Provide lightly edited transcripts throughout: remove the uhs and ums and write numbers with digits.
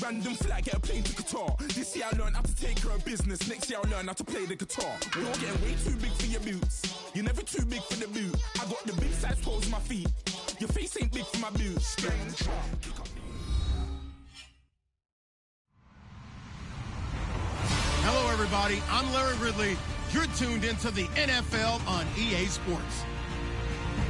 Random flag, get a plane to Qatar. This year I learned how to take care of business. Next year I'll learn how to play the guitar. You're getting way too big for your boots. You're never too big for the boot. I got the big size toes on my feet. Your face ain't big for my boots. Hello, everybody. I'm Larry Ridley. You're tuned into the NFL on EA Sports.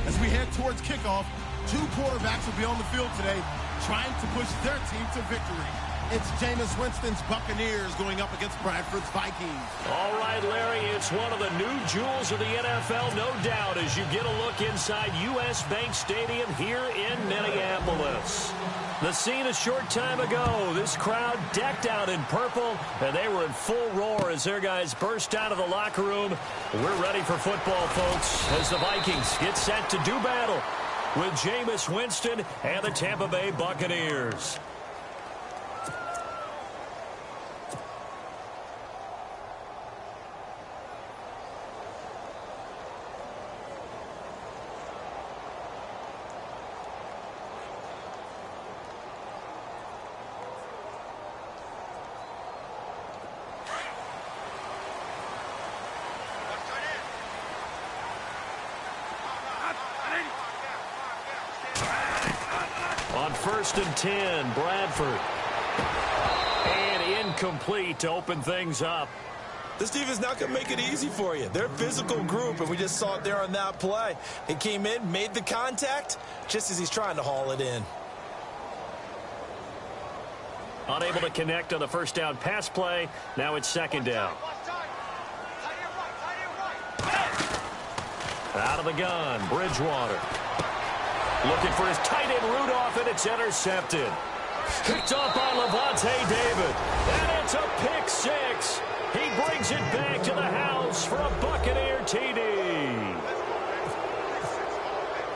As we head towards kickoff, two quarterbacks will be on the field today trying to push their team to victory. It's Jameis Winston's Buccaneers going up against Bradford's Vikings. All right, Larry, it's one of the new jewels of the NFL, no doubt, as you get a look inside U.S. Bank Stadium here in Minneapolis. The scene a short time ago, this crowd decked out in purple, and they were in full roar as their guys burst out of the locker room. We're ready for football, folks, as the Vikings get set to do battle with Jameis Winston and the Tampa Bay Buccaneers. On 1st and 10, Bradford. And incomplete to open things up. This defense not going to make it easy for you. They're a physical group, and we just saw it there on that play. He came in, made the contact, just as he's trying to haul it in. Unable to connect on the first down pass play. Now it's 2nd down. Out of the gun, Bridgewater. Looking for his tight end Rudolph, and it's intercepted. Picked off by Levante David. And it's a pick six. He brings it back to the house for a Buccaneer TD.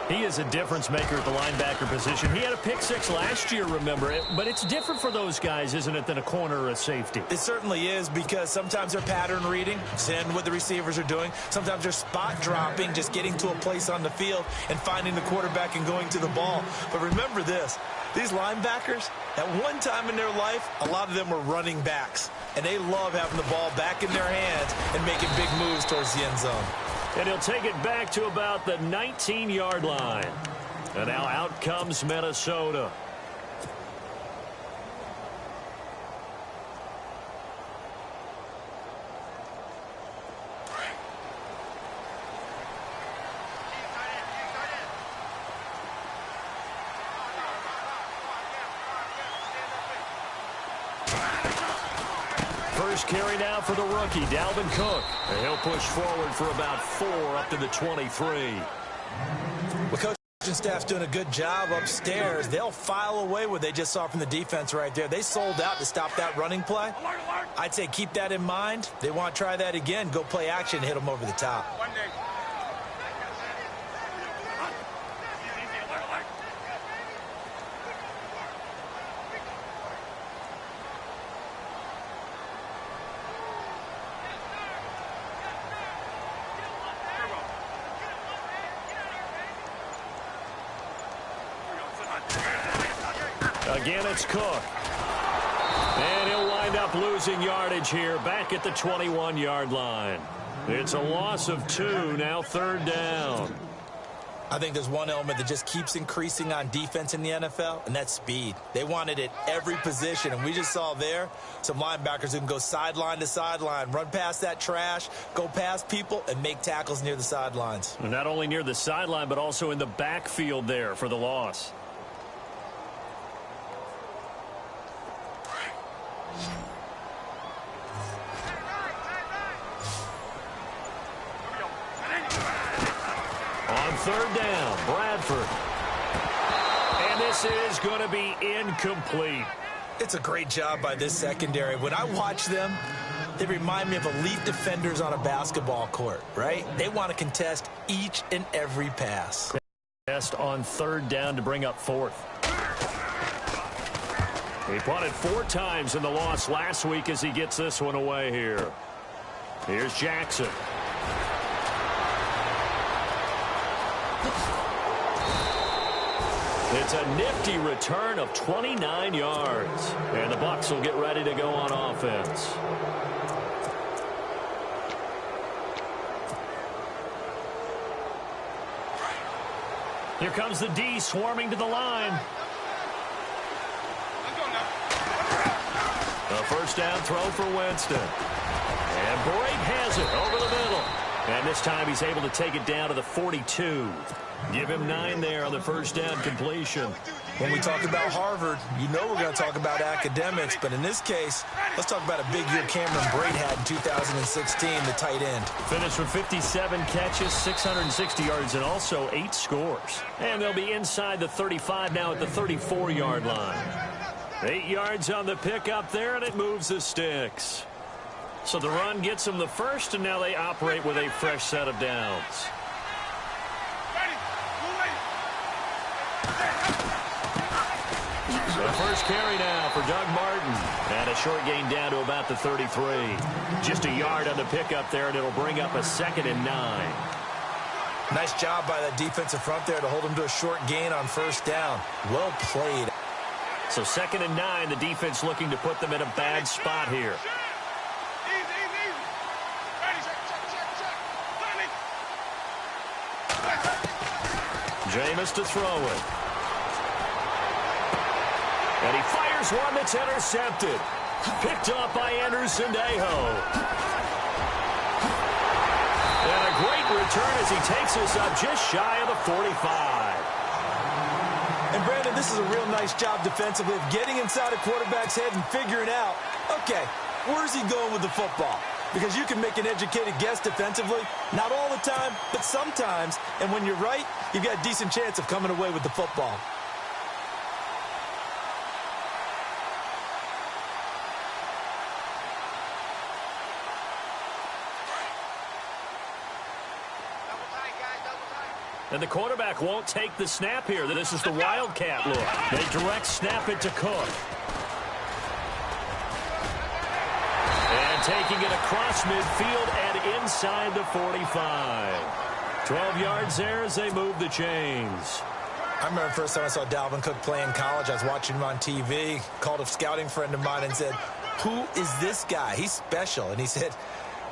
He is a difference maker at the linebacker position. He had a pick six last year, remember it. But it's different for those guys, isn't it, than a corner or a safety? It certainly is, because sometimes they're pattern reading, seeing what the receivers are doing. Sometimes they're spot dropping, just getting to a place on the field and finding the quarterback and going to the ball. But remember this, these linebackers, at one time in their life, a lot of them were running backs. And they love having the ball back in their hands and making big moves towards the end zone. And he'll take it back to about the 19-yard line. And now out comes Minnesota. First carry now for the rookie, Dalvin Cook. And he'll push forward for about 4 up to the 23. Well, coach and staff's doing a good job upstairs. They'll file away what they just saw from the defense right there. They sold out to stop that running play. I'd say keep that in mind. They want to try that again. Go play action and hit them over the top. Again, it's Cook. And he'll wind up losing yardage here back at the 21-yard line. It's a loss of 2, now 3rd down. I think there's one element that just keeps increasing on defense in the NFL, and that's speed. They want it at every position, and we just saw there some linebackers who can go sideline to sideline, run past that trash, go past people, and make tackles near the sidelines. And not only near the sideline, but also in the backfield there for the loss. On 3rd down, Bradford. And this is going to be incomplete. It's a great job by this secondary. When I watch them, they remind me of elite defenders on a basketball court, right? They want to contest each and every pass. Best on 3rd down to bring up 4th. He punted 4 times in the loss last week as he gets this one away here. Here's Jackson. It's a nifty return of 29 yards. And the Bucs will get ready to go on offense. Here comes the D swarming to the line. A first down throw for Winston. And Brate has it over the middle. And this time he's able to take it down to the 42. Give him 9 there on the first down completion. When we talk about Harvard, you know we're going to talk about academics. But in this case, let's talk about a big year Cameron Brate had in 2016, the tight end. Finished with 57 catches, 660 yards, and also 8 scores. And they'll be inside the 35 now at the 34-yard line. 8 yards on the pickup there, and it moves the sticks. So the run gets them the first, and now they operate with a fresh set of downs. The first carry now for Doug Martin. And a short gain down to about the 33. Just a yard on the pickup there, and it'll bring up a 2nd and 9. Nice job by that defensive front there to hold him to a short gain on first down. Well played. So 2nd and 9, the defense looking to put them in a bad spot here. Jameis to throw it. And he fires one that's intercepted. Picked up by Anderson-Dejo. And a great return as he takes us up just shy of the 45. And Brandon, this is a real nice job defensively of getting inside a quarterback's head and figuring out, okay, where's he going with the football? Because you can make an educated guess defensively, not all the time, but sometimes. And when you're right, you've got a decent chance of coming away with the football. And the quarterback won't take the snap here. This is the Wildcat look. They direct snap it to Cook. And taking it across midfield and inside the 45. 12 yards there as they move the chains. I remember the first time I saw Dalvin Cook play in college. I was watching him on TV, called a scouting friend of mine and said, "Who is this guy? He's special." And he said,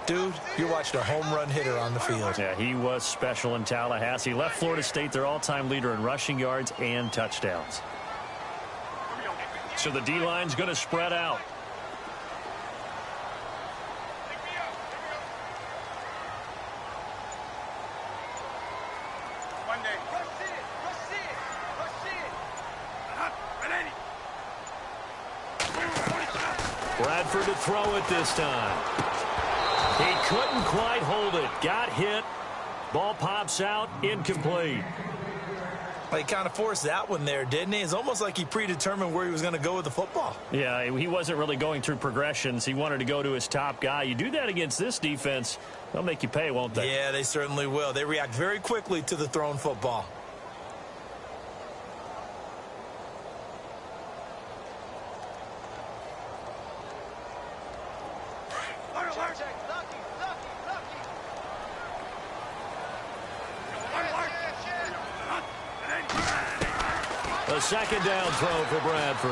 "Dude, you're watching a home run hitter on the field." Yeah, he was special in Tallahassee. Left Florida State their all-time leader in rushing yards and touchdowns. So the D-line's going to spread out. Bradford to throw it this time. He couldn't quite hold it. Got hit. Ball pops out. Incomplete. Well, he kind of forced that one there, didn't he? It's almost like he predetermined where he was going to go with the football. Yeah, he wasn't really going through progressions. He wanted to go to his top guy. You do that against this defense, they'll make you pay, won't they? Yeah, they certainly will. They react very quickly to the thrown football. A second down throw for Bradford.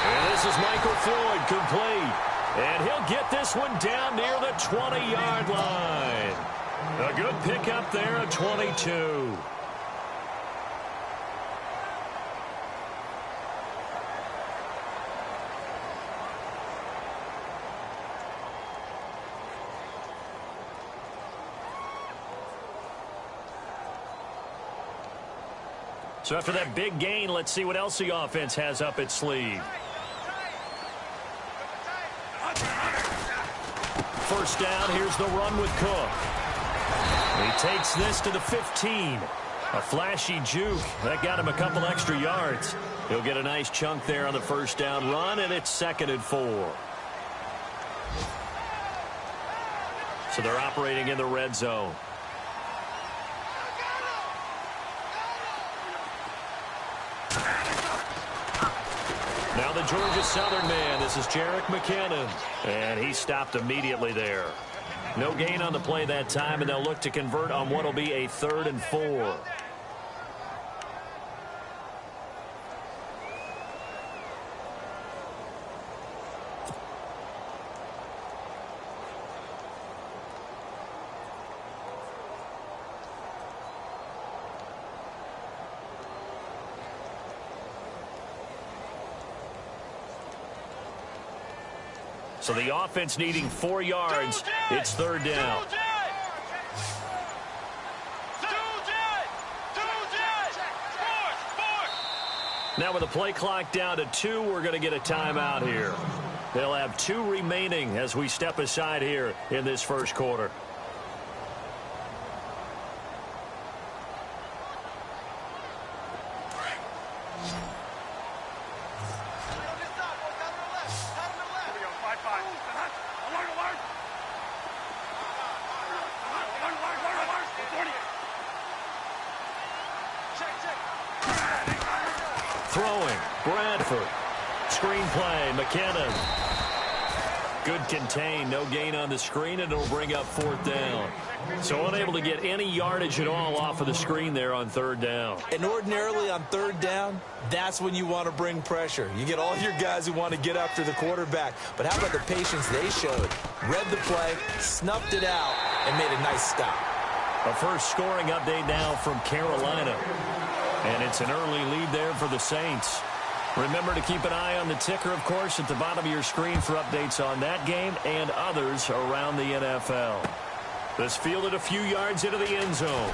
And this is Michael Floyd complete. And he'll get this one down near the 20-yard line. A good pickup there at 22. So after that big gain, let's see what else the offense has up its sleeve. First down, here's the run with Cook. He takes this to the 15. A flashy juke. That got him a couple extra yards. He'll get a nice chunk there on the first down run, and it's 2nd and 4. So they're operating in the red zone. Now the Georgia Southern man, this is Jerick McKinnon. And he stopped immediately there. No gain on the play that time, and they'll look to convert on what will be a 3rd and 4. So the offense needing 4 yards. It's third down. Now with the play clock down to 2, we're going to get a timeout here. They'll have 2 remaining as we step aside here in this first quarter. Throwing, Bradford. Screenplay, McKinnon. Good contain, no gain on the screen, and it'll bring up 4th down. So unable to get any yardage at all off of the screen there on 3rd down. And ordinarily on 3rd down, that's when you want to bring pressure. You get all your guys who want to get after the quarterback. But how about the patience they showed? Read the play, snuffed it out, and made a nice stop. A first scoring update now from Carolina. And it's an early lead there for the Saints. Remember to keep an eye on the ticker, of course, at the bottom of your screen for updates on that game and others around the NFL. This fielded a few yards into the end zone.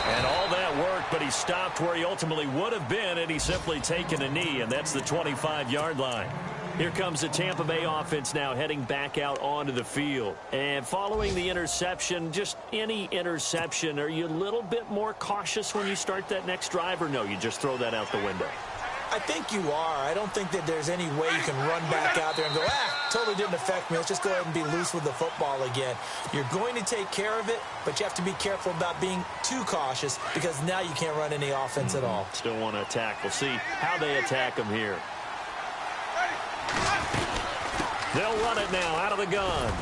And all that worked, but he stopped where he ultimately would have been had he simply taken a knee, and that's the 25-yard line. Here comes the Tampa Bay offense now heading back out onto the field. And following the interception, just any interception, are you a little bit more cautious when you start that next drive, or no, you just throw that out the window? I think you are. I don't think that there's any way you can run back out there and go, totally didn't affect me. Let's just go ahead and be loose with the football again. You're going to take care of it, but you have to be careful about being too cautious because now you can't run any offense at all. Still want to attack. We'll see how they attack them here. They'll run it now out of the gun.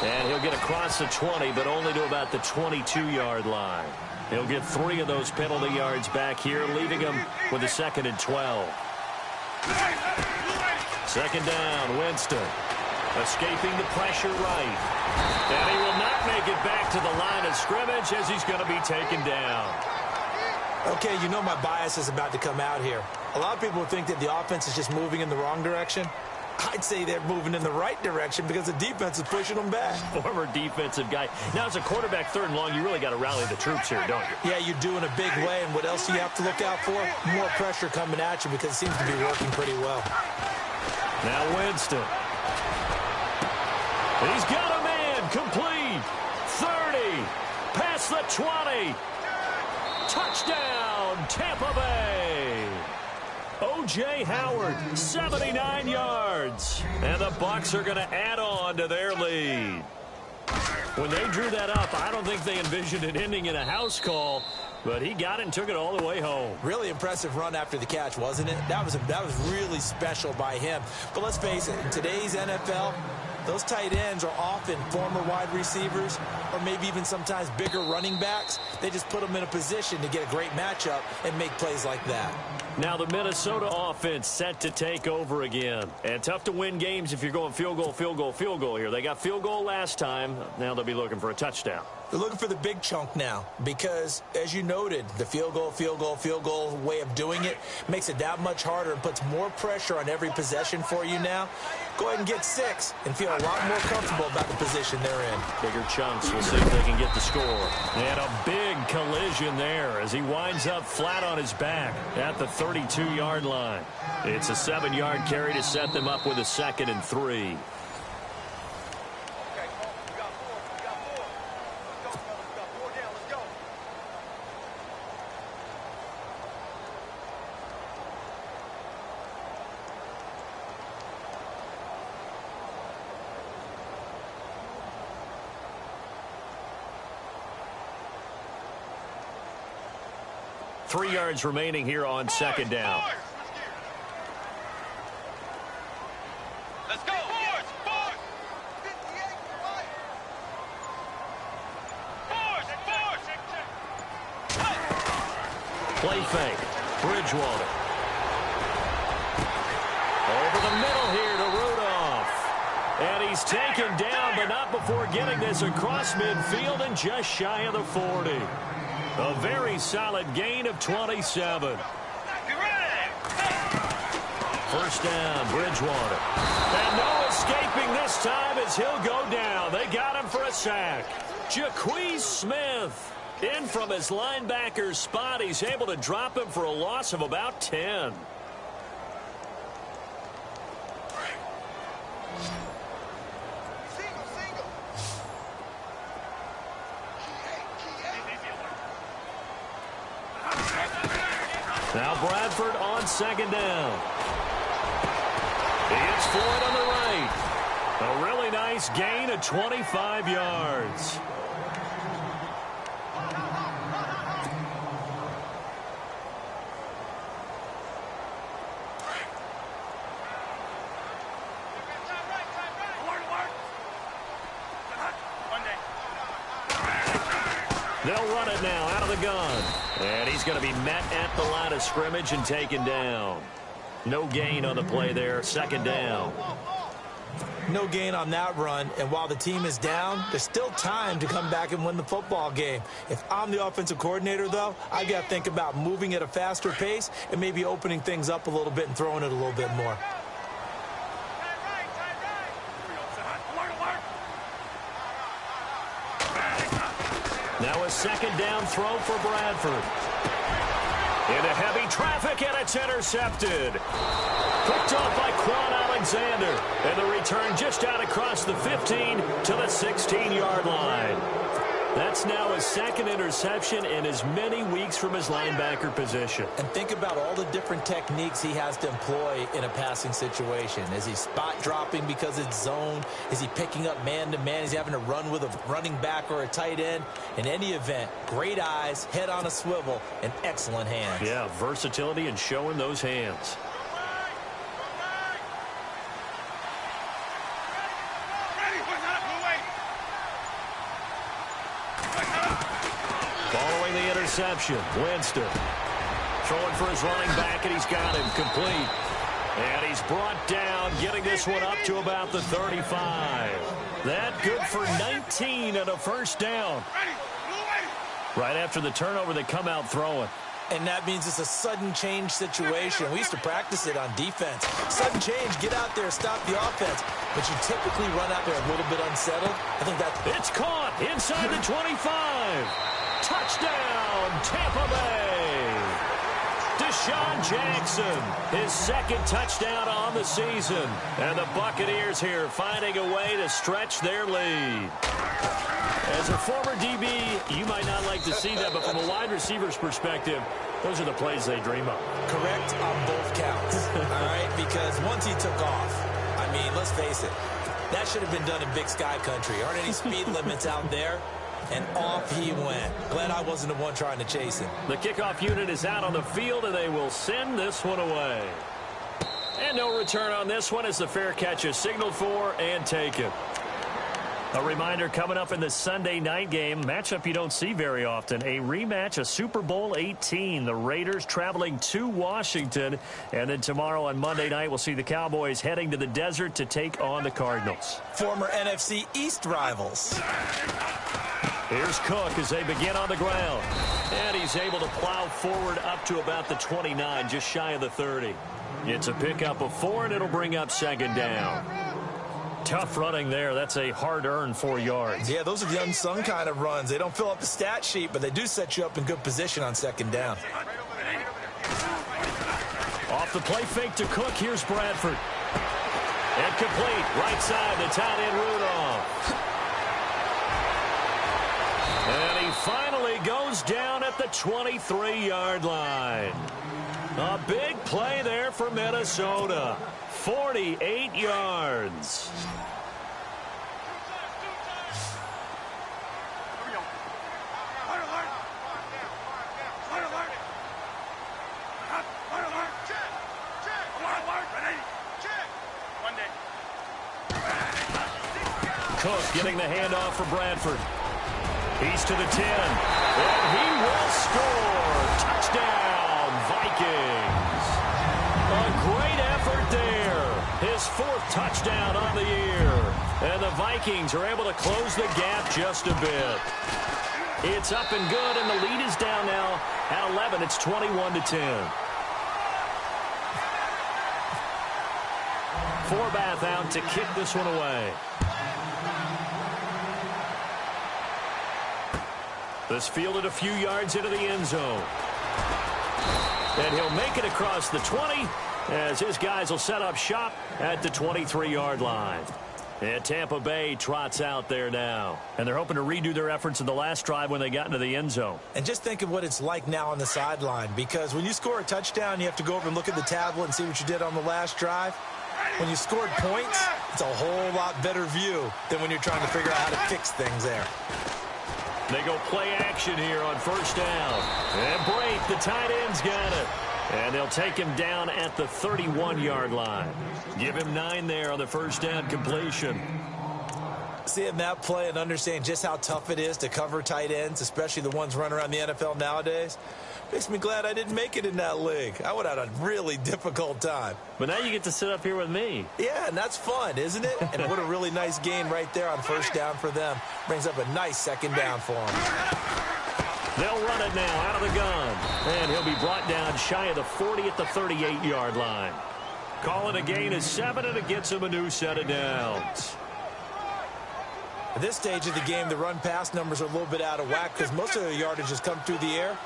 And he'll get across the 20, but only to about the 22-yard line. He'll get 3 of those penalty yards back here, leaving him with a 2nd and 12. 2nd down, Winston. Escaping the pressure right. And he will not make it back to the line of scrimmage as he's going to be taken down. Okay, you know my bias is about to come out here. A lot of people think that the offense is just moving in the wrong direction. I'd say they're moving in the right direction because the defense is pushing them back. Former defensive guy. Now, as a quarterback 3rd and long, you really got to rally the troops here, don't you? Yeah, you do in a big way. And what else do you have to look out for? More pressure coming at you because it seems to be working pretty well. Now Winston. He's got a man. Complete. 30. Past the 20. Touchdown, Tampa Bay. O.J. Howard, 79 yards. And the Bucs are going to add on to their lead. When they drew that up, I don't think they envisioned it ending in a house call, but he got it and took it all the way home. Really impressive run after the catch, wasn't it? That was really special by him. But let's face it, in today's NFL, those tight ends are often former wide receivers or maybe even sometimes bigger running backs. They just put them in a position to get a great matchup and make plays like that. Now the Minnesota offense set to take over again. And tough to win games if you're going field goal, field goal, field goal here. They got field goal last time. Now they'll be looking for a touchdown. They're looking for the big chunk now because, as you noted, the field goal way of doing it makes it that much harder and puts more pressure on every possession for you now. Go ahead and get 6 and feel a lot more comfortable about the position they're in. Bigger chunks. We'll see if they can get the score. And a big collision there as he winds up flat on his back at the 32-yard line. It's a 7-yard carry to set them up with a 2nd and 3. Three yards remaining here on 2nd down. Let's go. Play fake. Bridgewater. Over the middle here to Rudolph. And he's taken down, but not before getting this across midfield and just shy of the 40. A very solid gain of 27. first down, Bridgewater. And no escaping this time as he'll go down. They got him for a sack. Jaquez Smith in from his linebacker's spot. He's able to drop him for a loss of about 10. Now Bradford on second down. He hits Floyd on the right. A really nice gain of 25 yards. They'll run it now out of the gun. And he's going to be met at the line of scrimmage and taken down. No gain on the play there. Second down. No gain on that run. And while the team is down, there's still time to come back and win the football game. If I'm the offensive coordinator, though, I got to think about moving at a faster pace and maybe opening things up a little bit and throwing it a little bit more. Now a second down throw for Bradford. Into heavy traffic, and it's intercepted. Picked off by Quan Alexander. And the return just out across the 15 to the 16-yard line. That's now his second interception in as many weeks from his linebacker position. And think about all the different techniques he has to employ in a passing situation. Is he spot dropping because it's zone? Is he picking up man-to-man? Is he having to run with a running back or a tight end? In any event, great eyes, head on a swivel, and excellent hands. Yeah, versatility and showing those hands. Following the interception, Winston throwing for his running back, and he's got him complete. And he's brought down, getting this one up to about the 35. That good for 19 and a first down. Right after the turnover, they come out throwing. And that means it's a sudden change situation. We used to practice it on defense. Sudden change, get out there, stop the offense. But you typically run out there a little bit unsettled. I think that's... It's caught inside the 25. Touchdown, Tampa Bay. Deshaun Jackson, his second touchdown on the season. And the Buccaneers here finding a way to stretch their lead. As a former DB, you might not like to see that, but from a wide receiver's perspective, those are the plays they dream of. Correct on both counts, all right? Because once he took off, I mean, let's face it, that should have been done in Big Sky Country. Aren't any speed limits out there? And off he went. Glad I wasn't the one trying to chase him. The kickoff unit is out on the field, and they will send this one away. And no return on this one as the fair catch is signaled for and taken. A reminder coming up in the Sunday night game, matchup you don't see very often, a rematch of Super Bowl 18. The Raiders traveling to Washington. And then tomorrow on Monday night, we'll see the Cowboys heading to the desert to take on the Cardinals. Former NFC East rivals. Here's Cook as they begin on the ground. And he's able to plow forward up to about the 29, just shy of the 30. It's a pickup of 4, and it'll bring up second down. Tough running there. That's a hard-earned 4 yards. Yeah, those are the unsung kind of runs. They don't fill up the stat sheet, but they do set you up in good position on second down. Off the play fake to Cook. Here's Bradford. And complete. Right side, the tight end Rudolph. And he finally goes down at the 23-yard line. A big play there for Minnesota. 48 yards. Cook getting the handoff for Bradford. He's to the 10. And he will score. Touchdown, Vikings. A great effort there. His 4th touchdown on the year. And the Vikings are able to close the gap just a bit. It's up and good, and the lead is down now at 11. It's 21-10. Forbath out to kick this one away. This fielded a few yards into the end zone. And he'll make it across the 20 as his guys will set up shop at the 23-yard line. And Tampa Bay trots out there now. And they're hoping to redo their efforts in the last drive when they got into the end zone. And just think of what it's like now on the sideline, because when you score a touchdown, you have to go over and look at the tablet and see what you did on the last drive. When you scored points, it's a whole lot better view than when you're trying to figure out how to fix things there. They go play action here on first down. And Brate, the tight end's got it. And they'll take him down at the 31-yard line. Give him 9 there on the first down completion. Seeing that play and understanding just how tough it is to cover tight ends, especially the ones running around the NFL nowadays, makes me glad I didn't make it in that league. I would have had a really difficult time. But now you get to sit up here with me. Yeah, and that's fun, isn't it? And what a really nice gain right there on first down for them. Brings up a nice second down for them. They'll run it now out of the gun. And he'll be brought down shy of the 40 at the 38-yard line. Calling a gain of 7, and it gets him a new set of downs. At this stage of the game, the run-pass numbers are a little bit out of whack because most of the yardage has come through the air.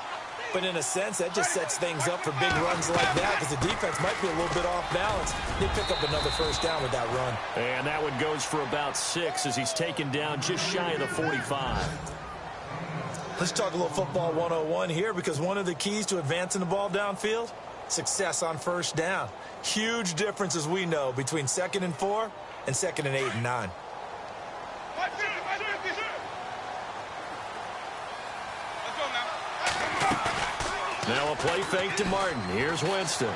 But in a sense, that just sets things up for big runs like that because the defense might be a little bit off balance. They pick up another first down with that run. And that one goes for about 6 as he's taken down just shy of the 45. Let's talk a little football 101 here, because one of the keys to advancing the ball downfield, success on first down. Huge difference, as we know, between 2nd and 4 and 2nd and 8 and 9. Now a play fake to Martin. Here's Winston.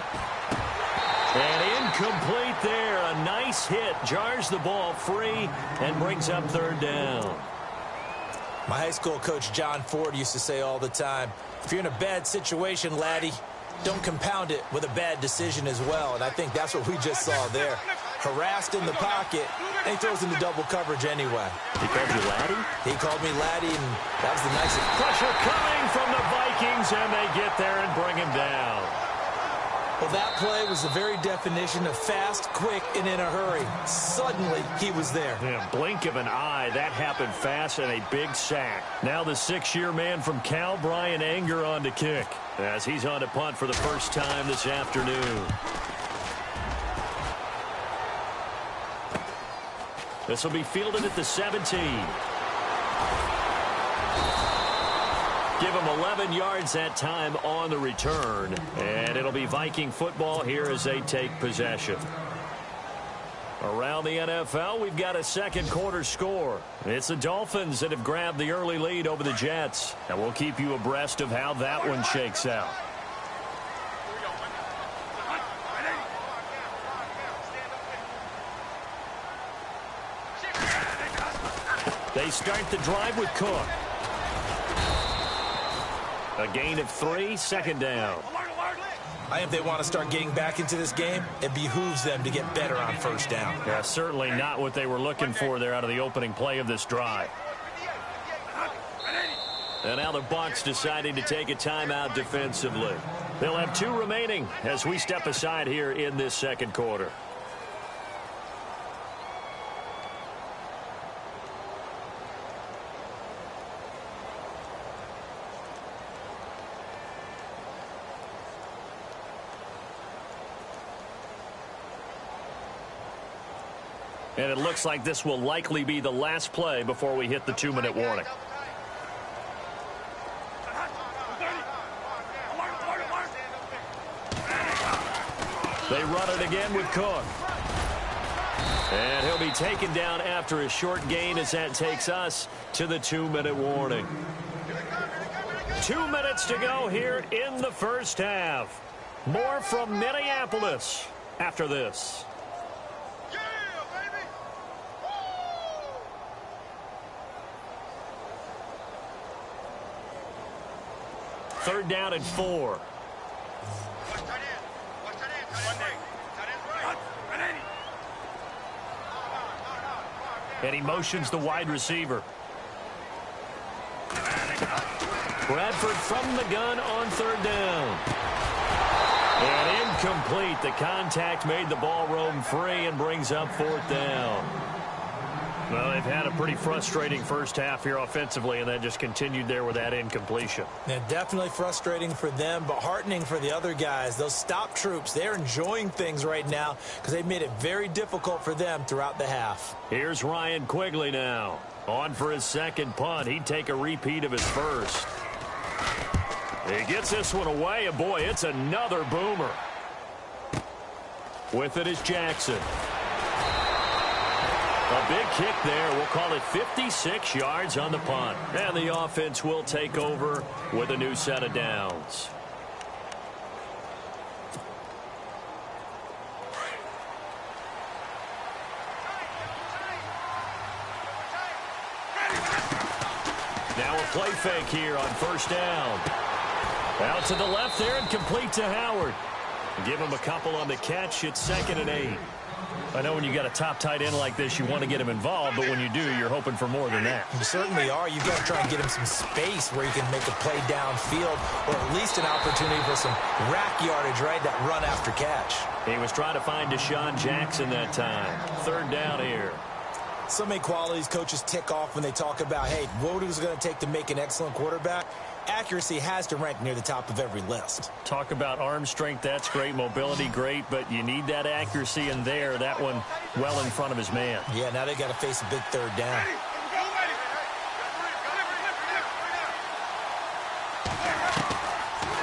And incomplete there. A nice hit. Jars the ball free and brings up 3rd down. My high school coach, John Ford, used to say all the time, if you're in a bad situation, laddie, don't compound it with a bad decision as well. And I think that's what we just saw there. Harassed in the pocket, and he throws into double coverage anyway. He called you laddie? He called me laddie, and that was the nicest. Pressure coming from the Vikings, and they get there and bring him down. Well, that play was the very definition of fast, quick, and in a hurry. Suddenly, he was there. Yeah, blink of an eye. That happened fast, and a big sack. Now the 6-year man from Cal, Brian Anger, on to kick, as he's on to punt for the first time this afternoon. This will be fielded at the 17. Give him 11 yards that time on the return. And it'll be Viking football here as they take possession. Around the NFL, we've got a second quarter score. It's the Dolphins that have grabbed the early lead over the Jets. And we'll keep you abreast of how that one shakes out. They start the drive with Cook. A gain of 3, 2nd down. I think if they want to start getting back into this game, it behooves them to get better on first down. Yeah, certainly not what they were looking for there out of the opening play of this drive. And now the Bucs deciding to take a timeout defensively. They'll have 2 remaining as we step aside here in this second quarter. And it looks like this will likely be the last play before we hit the 2-minute warning. They run it again with Cook. And he'll be taken down after a short gain as that takes us to the 2-minute warning. 2 minutes to go here in the first half. More from Minneapolis after this. 3rd down and 4. And he motions the wide receiver. Bradford from the gun on 3rd down. And incomplete. The contact made the ball roam free and brings up 4th down. Well, they've had a pretty frustrating first half here offensively, and then just continued there with that incompletion. Yeah, definitely frustrating for them, but heartening for the other guys. Those stop troops, they're enjoying things right now because they've made it very difficult for them throughout the half. Here's Ryan Quigley now. On for his second punt. He'd take a repeat of his first. He gets this one away, and boy, it's another boomer. With it is Jackson. A big kick there. We'll call it 56 yards on the punt. And the offense will take over with a new set of downs. Now a play fake here on 1st down. Out to the left there and complete to Howard. Give him a couple on the catch. It's 2nd and 8. I know when you got a top tight end like this, you want to get him involved, but when you do, you're hoping for more than that. You certainly are. You've got to try and get him some space where he can make a play downfield, or at least an opportunity for some rack yardage, right? That run after catch. He was trying to find Deshaun Jackson that time. 3rd down here. So many qualities coaches tick off when they talk about, hey, what it was going to take to make an excellent quarterback. Accuracy has to rank near the top of every list. Talk about arm strength, that's great. Mobility, great, but you need that accuracy in there. That one well in front of his man. Yeah, now they got to face a big 3rd down.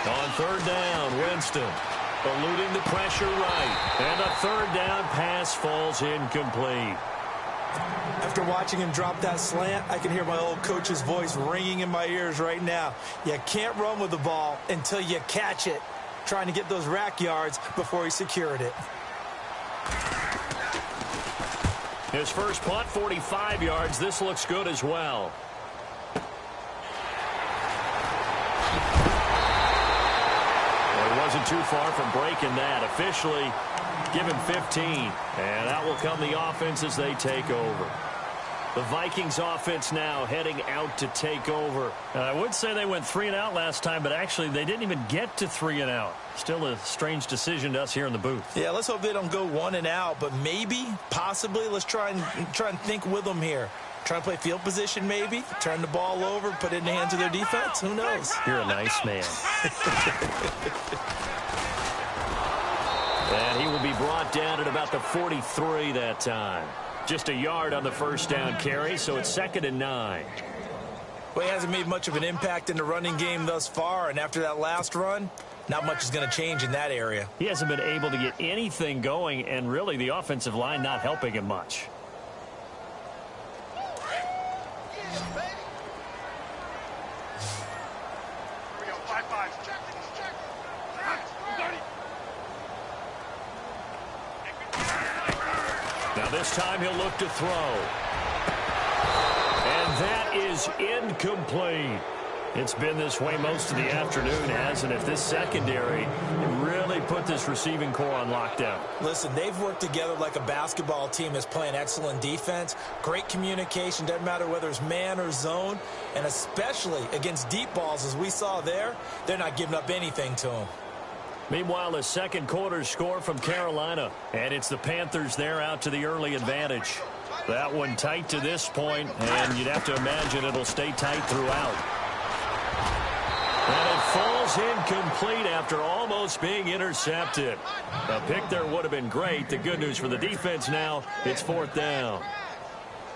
On 3rd down, Winston eluding the pressure right. And a 3rd down pass falls incomplete. After watching him drop that slant, I can hear my old coach's voice ringing in my ears right now. You can't run with the ball until you catch it. Trying to get those rack yards before he secured it. His first punt, 45 yards. This looks good as well. Well, he wasn't too far from breaking that. Officially, give him 15. And out will come the offense as they take over. The Vikings offense now heading out to take over. I would say they went 3 and out last time, but actually they didn't even get to 3 and out. Still a strange decision to us here in the booth. Yeah, let's hope they don't go 1 and out, but maybe, possibly, let's try and think with them here. Try and play field position maybe, turn the ball over, put it in the hands of their defense. Who knows? You're a nice man. And he will be brought down at about the 43 that time. Just a yard on the first down carry, so it's 2nd and 9. Well, he hasn't made much of an impact in the running game thus far, and after that last run, not much is going to change in that area. He hasn't been able to get anything going, and really the offensive line not helping him much. Now this time he'll look to throw. And that is incomplete. It's been this way most of the afternoon, hasn't it? This secondary really put this receiving core on lockdown. Listen, they've worked together like a basketball team that's playing excellent defense. Great communication, doesn't matter whether it's man or zone. And especially against deep balls, as we saw there, they're not giving up anything to them. Meanwhile, a second quarter score from Carolina. And it's the Panthers there out to the early advantage. That one tight to this point, and you'd have to imagine it'll stay tight throughout. And it falls incomplete after almost being intercepted. A pick there would have been great. The good news for the defense now, it's 4th down.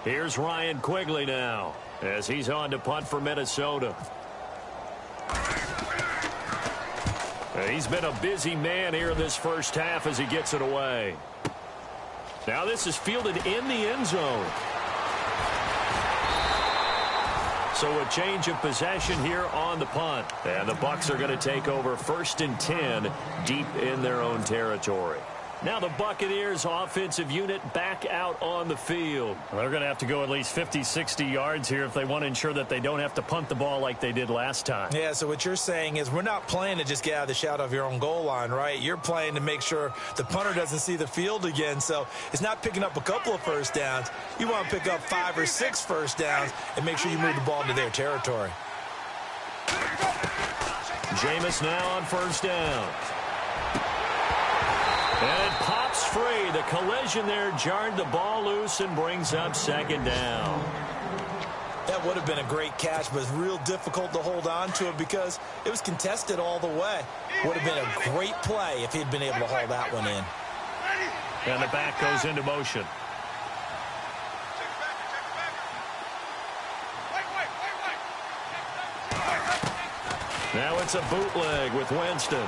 Here's Ryan Quigley now as he's on to punt for Minnesota. He's been a busy man here in this first half as he gets it away. Now this is fielded in the end zone. So a change of possession here on the punt. And the Bucs are going to take over 1st and 10 deep in their own territory. Now the Buccaneers offensive unit back out on the field. They're going to have to go at least 50, 60 yards here if they want to ensure that they don't have to punt the ball like they did last time. Yeah, so what you're saying is we're not playing to just get out of the shadow of your own goal line, right? You're playing to make sure the punter doesn't see the field again. So it's not picking up a couple of first downs. You want to pick up 5 or 6 first downs and make sure you move the ball into their territory. Jameis now on 1st down. free. The collision there jarred the ball loose and brings up second down. That would have been a great catch, but it's real difficult to hold on to it because it was contested all the way. Would have been a great play if he'd been able to haul that one in. And the back goes into motion. Now it's a bootleg with Winston.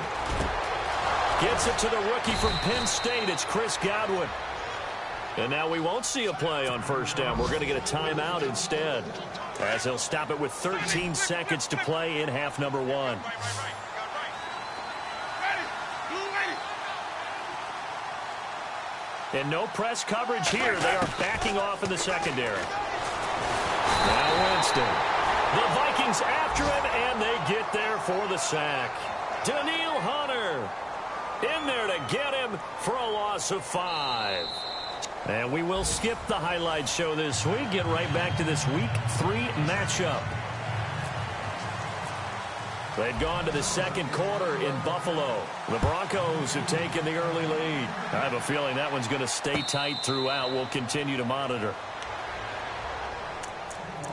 Gets it to the rookie from Penn State. It's Chris Godwin. And now we won't see a play on first down. We're going to get a timeout instead, as he'll stop it with 13 seconds to play in half number one. And no press coverage here. They are backing off in the secondary. Now Winston. The Vikings after him, and they get there for the sack. Daniil Hunter in there to get him for a loss of 5. And we will skip the highlight show this week. Get right back to this Week 3 matchup. They'd gone to the second quarter in Buffalo. The Broncos have taken the early lead. I have a feeling that one's going to stay tight throughout. We'll continue to monitor.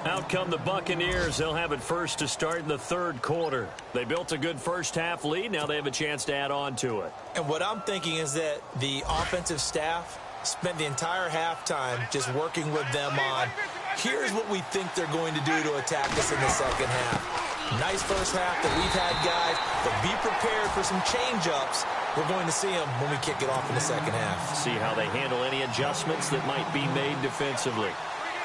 Out come the Buccaneers. They'll have it first to start in the third quarter. They built a good first-half lead. Now they have a chance to add on to it. And what I'm thinking is that the offensive staff spent the entire halftime just working with them on, here's what we think they're going to do to attack us in the second half. Nice first half that we've had, guys, but be prepared for some change-ups. We're going to see them when we kick it off in the second half. See how they handle any adjustments that might be made defensively.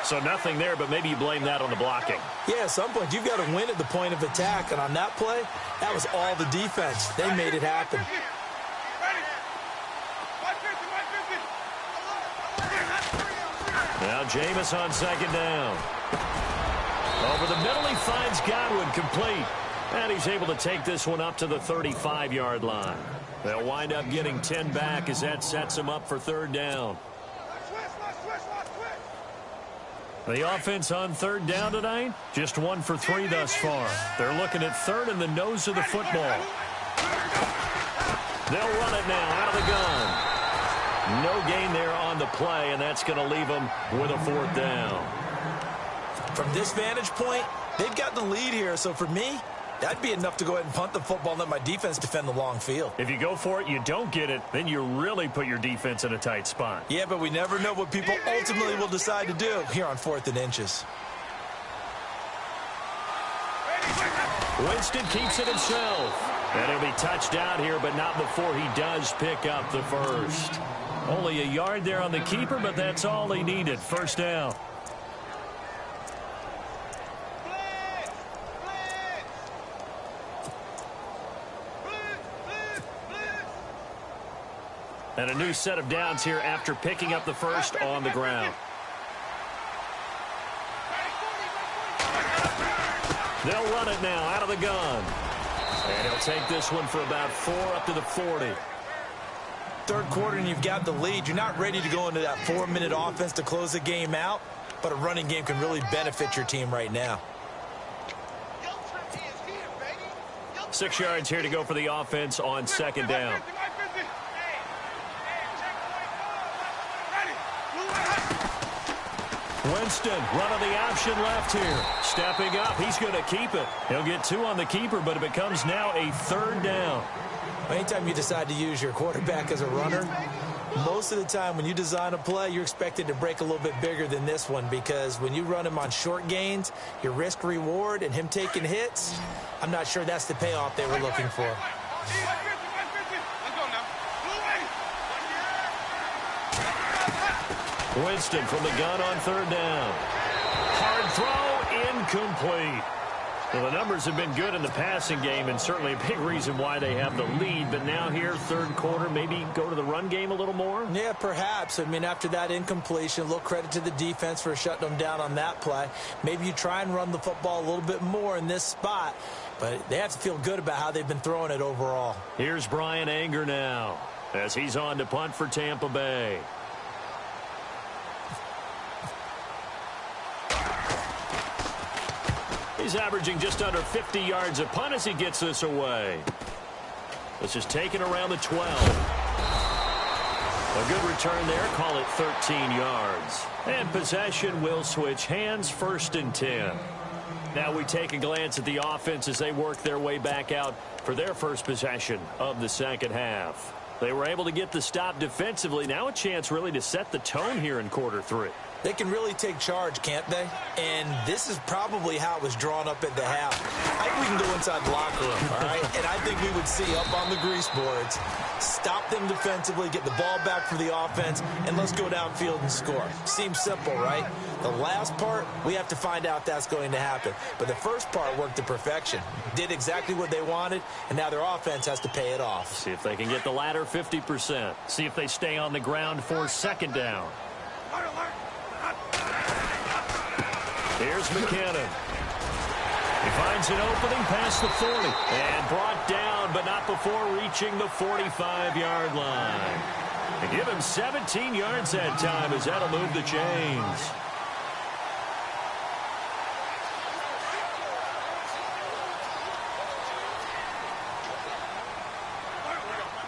So nothing there, but maybe you blame that on the blocking. Yeah, at some point, you've got to win at the point of attack. And on that play, that was all the defense. They made it happen. Now Jameis on second down. Over the middle, he finds Godwin complete. And he's able to take this one up to the 35-yard line. They'll wind up getting 10 back as that sets him up for third down. The offense on third down tonight, just 1 for 3 thus far. They're looking at third in the nose of the football. They'll run it now out of the gun. No gain there on the play, and that's going to leave them with a fourth down. From this vantage point, they've got the lead here, so for me, that'd be enough to go ahead and punt the football and let my defense defend the long field. If you go for it, you don't get it, then you really put your defense in a tight spot. Yeah, but we never know what people ultimately will decide to do here on 4th and inches. Winston keeps it himself. And he'll be touched down here, but not before he does pick up the first. Only a yard there on the keeper, but that's all he needed. First down. And a new set of downs here after picking up the first on the ground. They'll run it now out of the gun. And he'll take this one for about 4 up to the 40. Third quarter and you've got the lead. You're not ready to go into that 4-minute offense to close the game out, but a running game can really benefit your team right now. 6 yards here to go for the offense on second down. Winston running the option left here. Stepping up, he's going to keep it. He'll get 2 on the keeper, but it becomes now a third down. Anytime you decide to use your quarterback as a runner, most of the time when you design a play, you're expected to break a little bit bigger than this one, because when you run him on short gains, your risk reward and him taking hits, I'm not sure that's the payoff they were looking for. Winston from the gun on third down. Hard throw, incomplete. Well, the numbers have been good in the passing game, and certainly a big reason why they have the lead. But now here, third quarter, maybe go to the run game a little more? Yeah, perhaps. I mean, after that incompletion, a little credit to the defense for shutting them down on that play. Maybe you try and run the football a little bit more in this spot, but they have to feel good about how they've been throwing it overall. Here's Brian Anger now as he's on to punt for Tampa Bay. He's averaging just under 50 yards a punt as he gets this away. This is taken around the 12. A good return there. Call it 13 yards. And possession will switch hands, 1st and 10. Now we take a glance at the offense as they work their way back out for their first possession of the second half. They were able to get the stop defensively. Now a chance really to set the tone here in quarter 3. They can really take charge, can't they? And this is probably how it was drawn up at the half. I think we can go inside the locker room, all right? And I think we would see up on the grease boards, stop them defensively, get the ball back for the offense, and let's go downfield and score. Seems simple, right? The last part, we have to find out that's going to happen. But the first part worked to perfection. Did exactly what they wanted, and now their offense has to pay it off. See if they can get the latter 50%. See if they stay on the ground for 2nd down. Here's McKinnon. He finds an opening past the 40 and brought down, but not before reaching the 45-yard line. They give him 17 yards that time as that'll move the chains.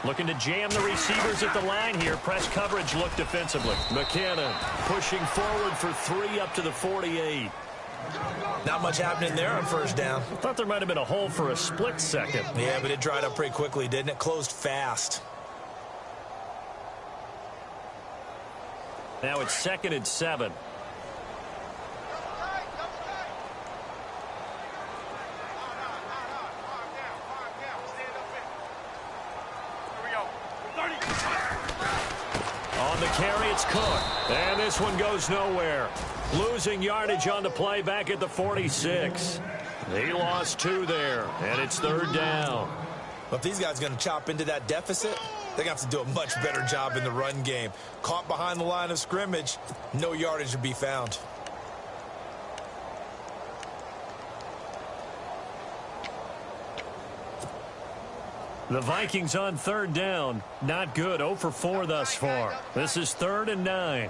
Looking to jam the receivers at the line here. Press coverage look defensively. McKinnon pushing forward for 3 up to the 48. Not much happening there on 1st down. I thought there might have been a hole for a split second. Yeah, but it dried up pretty quickly, didn't it? Closed fast. Now it's 2nd and 7. On the carry, it's Cook. And this one goes nowhere. Losing yardage on the play back at the 46. He lost 2 there, and it's 3rd down. Well, if these guys are going to chop into that deficit, they're going to have to do a much better job in the run game. Caught behind the line of scrimmage, no yardage to be found. The Vikings on 3rd down. Not good. 0 for 4 thus far. This is 3rd and 9.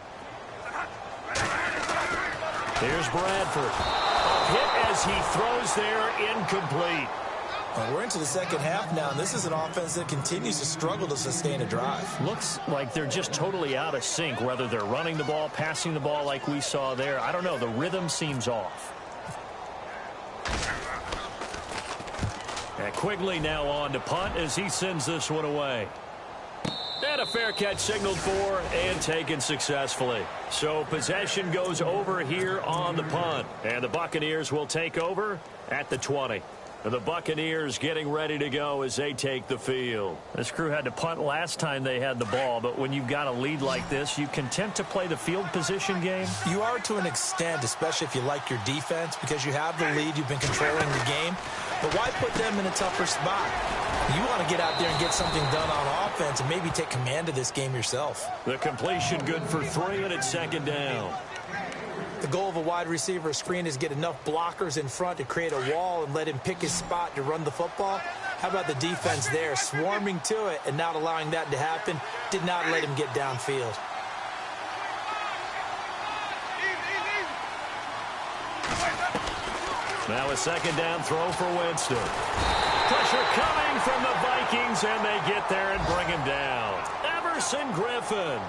Here's Bradford. A hit as he throws there, incomplete. Well, we're into the second half now, and this is an offense that continues to struggle to sustain a drive. Looks like they're just totally out of sync, whether they're running the ball, passing the ball like we saw there. I don't know. The rhythm seems off. And Quigley now on to punt as he sends this one away. And a fair catch signaled for and taken successfully. So possession goes over here on the punt. And the Buccaneers will take over at the 20. The Buccaneers getting ready to go as they take the field. This crew had to punt last time they had the ball, but when you've got a lead like this, you content to play the field position game? You are to an extent, especially if you like your defense, because you have the lead, you've been controlling the game. But why put them in a tougher spot? You want to get out there and get something done on offense and maybe take command of this game yourself. The completion good for 3, and it's 2nd down. The goal of a wide receiver screen is get enough blockers in front to create a wall and let him pick his spot to run the football. How about the defense there, swarming to it and not allowing that to happen? Did not let him get downfield. Now a 2nd down throw for Winston. Pressure coming from the Vikings, and they get there and bring him down. Everson Griffin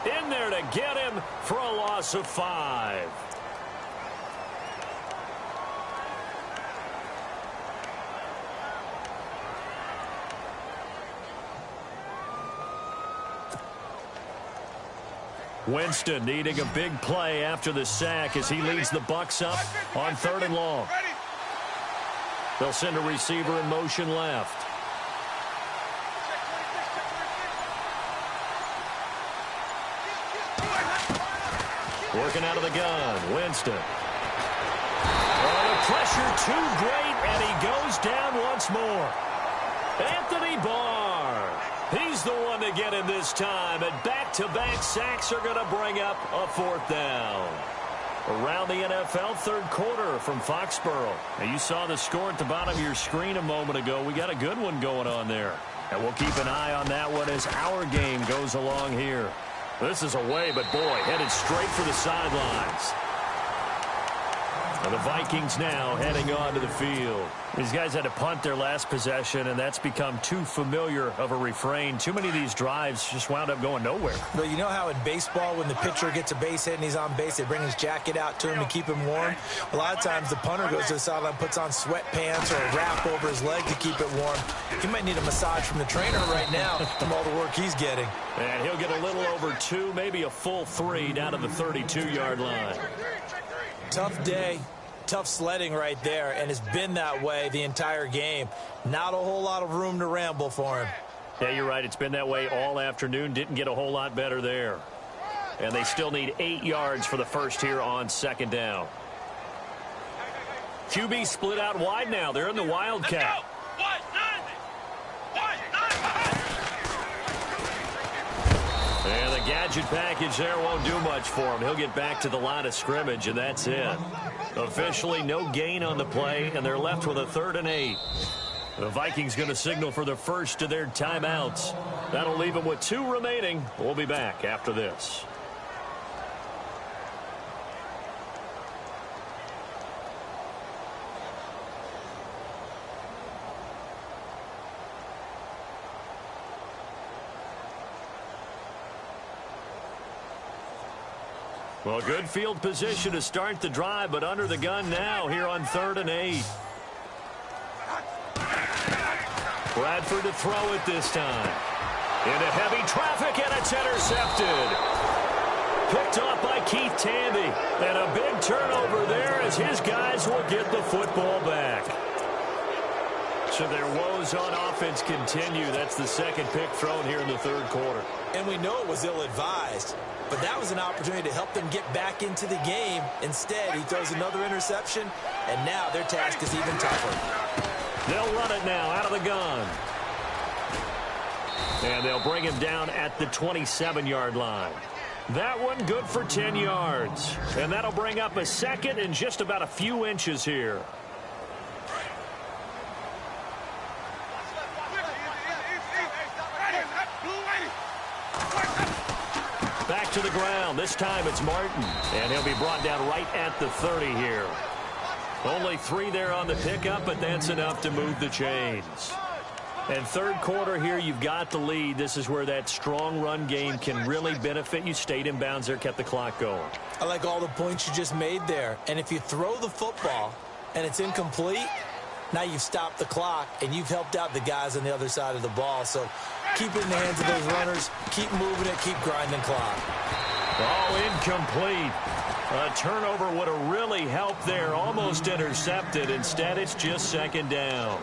in there to get him for a loss of 5. Winston needing a big play after the sack as he leads the Bucs up on 3rd and long. They'll send a receiver in motion left. Working out of the gun, Winston. Oh, the pressure too great, and he goes down once more. Anthony Barr. He's the one to get him this time, and back-to-back sacks are going to bring up a 4th down. Around the NFL 3rd quarter from Foxborough. Now, you saw the score at the bottom of your screen a moment ago. We got a good one going on there. And we'll keep an eye on that one as our game goes along here. This is away, but boy, headed straight for the sidelines. And the Vikings now heading onto the field. These guys had to punt their last possession, and that's become too familiar of a refrain. Too many of these drives just wound up going nowhere. Well, you know how in baseball, when the pitcher gets a base hit and he's on base, they bring his jacket out to him to keep him warm? A lot of times the punter goes to the sideline, puts on sweatpants or a wrap over his leg to keep it warm. He might need a massage from the trainer right now from all the work he's getting. And he'll get a little over 2, maybe a full 3 down to the 32-yard line. Tough day. Tough sledding right there, and it's been that way the entire game. Not a whole lot of room to ramble for him. Yeah, you're right. It's been that way all afternoon. Didn't get a whole lot better there. And they still need 8 yards for the first here on 2nd down. QB split out wide now. They're in the Wildcat. And the gadget package there won't do much for him. He'll get back to the line of scrimmage, and that's it. Officially no gain on the play, and they're left with a 3rd and 8. The Vikings going to signal for the first of their timeouts. That'll leave them with 2 remaining. We'll be back after this. Well, good field position to start the drive, but under the gun now here on 3rd and 8. Bradford to throw it this time. Into heavy traffic, and it's intercepted. Picked off by Keith Tandy. And a big turnover there as his guys will get the football back. So their woes on offense continue. That's the 2nd pick thrown here in the 3rd quarter. And we know it was ill-advised, but that was an opportunity to help them get back into the game. Instead, he throws another interception, and now their task is even tougher. They'll run it now out of the gun. And they'll bring him down at the 27-yard line. That one good for 10 yards. And that'll bring up a 2nd and just about a few inches here. Back to the ground. This time it's Martin. And he'll be brought down right at the 30 here. Only 3 there on the pickup, but that's enough to move the chains. And 3rd quarter here, you've got the lead. This is where that strong run game can really benefit you. Stayed in bounds there, kept the clock going. I like all the points you just made there. And if you throw the football and it's incomplete, now you've stopped the clock and you've helped out the guys on the other side of the ball. So keep it in the hands of those runners. Keep moving it. Keep grinding clock. Oh, incomplete. A turnover would have really helped there. Almost intercepted. Instead, it's just 2nd down.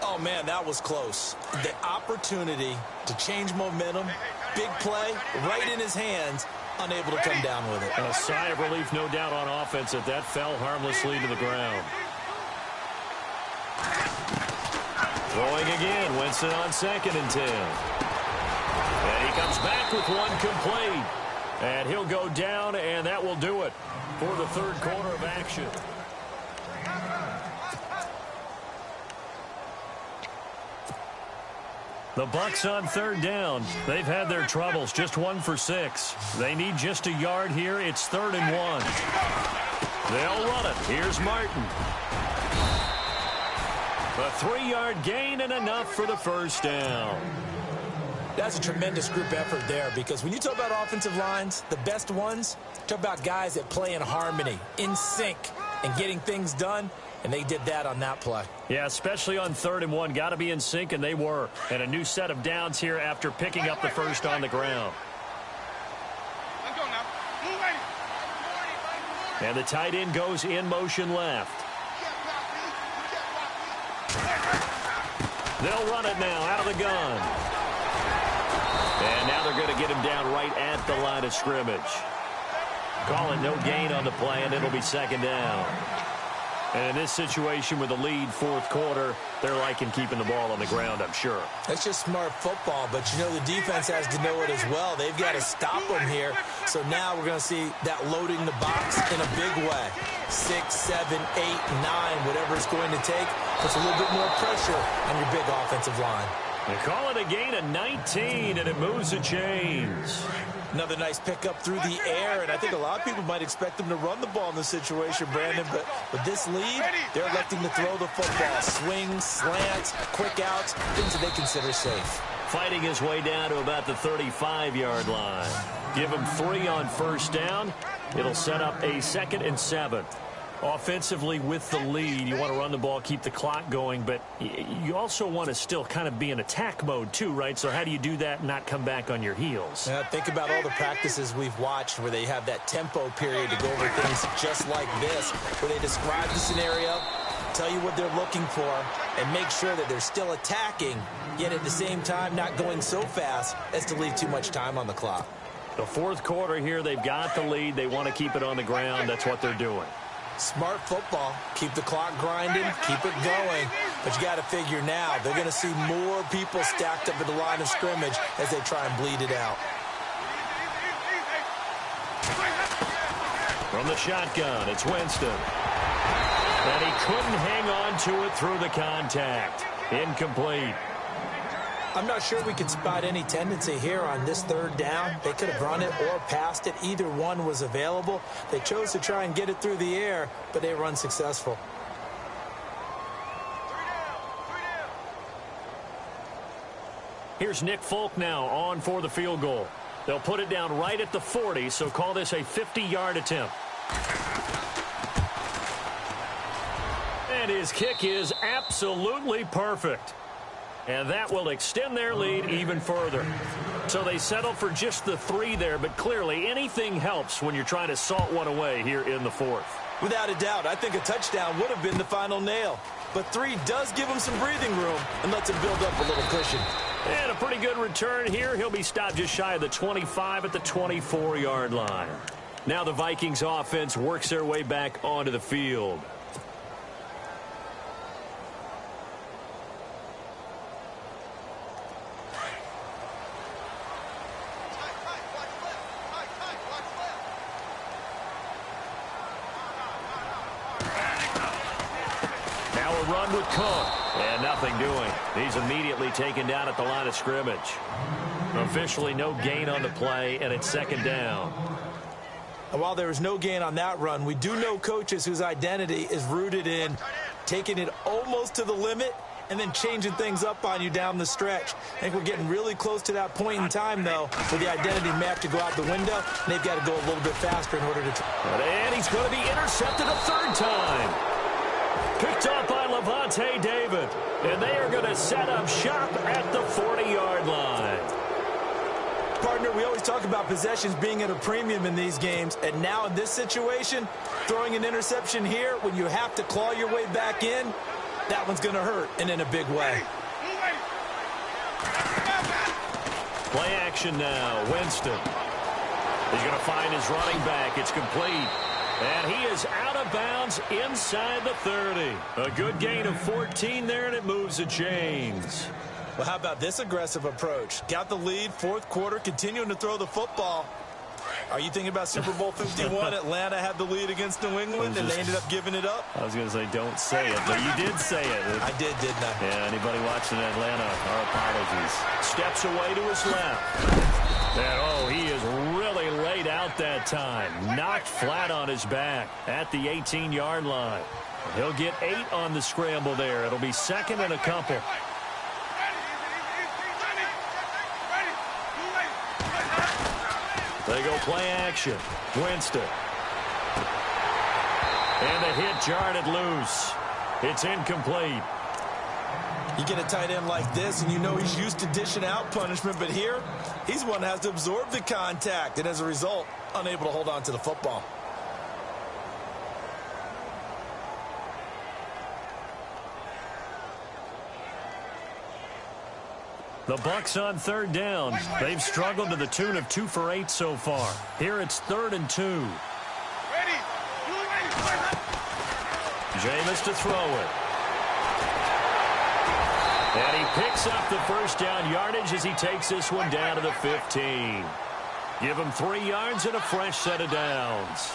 Oh, man, that was close. The opportunity to change momentum, big play, right in his hands, unable to come down with it. A sigh of relief, no doubt, on offense that fell harmlessly to the ground. Throwing again, Winston on 2nd and 10. And he comes back with one complete. And he'll go down, and that will do it for the 3rd quarter of action. The Bucs on 3rd down. They've had their troubles, just 1 for 6. They need just a yard here. It's 3rd and 1. They'll run it. Here's Martin. A 3-yard gain and enough for the 1st down. That's a tremendous group effort there, because when you talk about offensive lines, the best ones, talk about guys that play in harmony, in sync, and getting things done, and they did that on that play. Yeah, especially on 3rd and 1. Got to be in sync, and they were. And a new set of downs here after picking up the first on the ground. Let's go now. And the tight end goes in motion left. They'll run it now out of the gun. And now they're going to get him down right at the line of scrimmage. Call it no gain on the play, and it'll be 2nd down. And in this situation with the lead 4th quarter, they're liking keeping the ball on the ground, I'm sure. That's just smart football, but you know the defense has to know it as well. They've got to stop them here. So now we're going to see that loading the box in a big way. 6, 7, 8, 9, whatever it's going to take, puts a little bit more pressure on your big offensive line. They call it a gain of 19, and it moves the chains. Another nice pickup through the air, and I think a lot of people might expect them to run the ball in this situation, Brandon, but with this lead, they're electing to throw the football. Swings, slants, quick outs, things that they consider safe. Fighting his way down to about the 35-yard line. Give him 3 on first down. It'll set up a 2nd and 7. Offensively, with the lead, you want to run the ball, keep the clock going, but you also want to still kind of be in attack mode too, right? So how do you do that and not come back on your heels? Think about all the practices we've watched where they have that tempo period to go over things just like this, where they describe the scenario, tell you what they're looking for, and make sure that they're still attacking, yet at the same time not going so fast as to leave too much time on the clock. The fourth quarter here, they've got the lead. They want to keep it on the ground. That's what they're doing. Smart football. Keep the clock grinding, keep it going. But you got to figure now, they're going to see more people stacked up at the line of scrimmage as they try and bleed it out. From the shotgun, it's Winston. And he couldn't hang on to it through the contact. Incomplete. I'm not sure we could spot any tendency here on this 3rd down. They could have run it or passed it. Either one was available. They chose to try and get it through the air, but they were unsuccessful. Here's Nick Folk now on for the field goal. They'll put it down right at the 40, so call this a 50-yard attempt. And his kick is absolutely perfect. And that will extend their lead even further. So they settle for just the 3 there, but clearly anything helps when you're trying to salt one away here in the 4th. Without a doubt, I think a touchdown would have been the final nail. But 3 does give him some breathing room and lets him build up a little cushion. And a pretty good return here. He'll be stopped just shy of the 25 at the 24-yard line. Now the Vikings offense works their way back onto the field. Run with Cook, and nothing doing. He's immediately taken down at the line of scrimmage. Officially no gain on the play, and it's 2nd down. And while there is no gain on that run, we do know coaches whose identity is rooted in taking it almost to the limit and then changing things up on you down the stretch. I think we're getting really close to that point in time, though, where the identity may have to go out the window, and they've got to go a little bit faster in order to... And he's going to be intercepted a 3rd time. Picked off by Levante David. And they are going to set up shop at the 40-yard line. Partner, we always talk about possessions being at a premium in these games. And now in this situation, throwing an interception here when you have to claw your way back in, that one's going to hurt, and in a big way. Play action now. Winston. He's going to find his running back. It's complete. And he is out of bounds inside the 30. A good gain of 14 there, and it moves the chains. Well, how about this aggressive approach? Got the lead, 4th quarter, continuing to throw the football. Are you thinking about Super Bowl 51? Atlanta had the lead against New England, and they ended up giving it up? I was going to say, don't say it, but you did say it. I did, didn't I? Yeah, anybody watching Atlanta, our apologies. Steps away to his left. And, oh, he is really laid out that time. Knocked flat on his back at the 18-yard line. He'll get 8 on the scramble there. It'll be 2nd and a couple. They go play action. Winston. And the hit jarred it loose. It's incomplete. You get a tight end like this, and you know he's used to dishing out punishment, but here, he's one that has to absorb the contact, and as a result, unable to hold on to the football. The Bucs on 3rd down. They've struggled to the tune of 2 for 8 so far. Here it's 3rd and 2. Jameis to throw it. And he picks up the first down yardage as he takes this one down to the 15. Give him 3 yards and a fresh set of downs.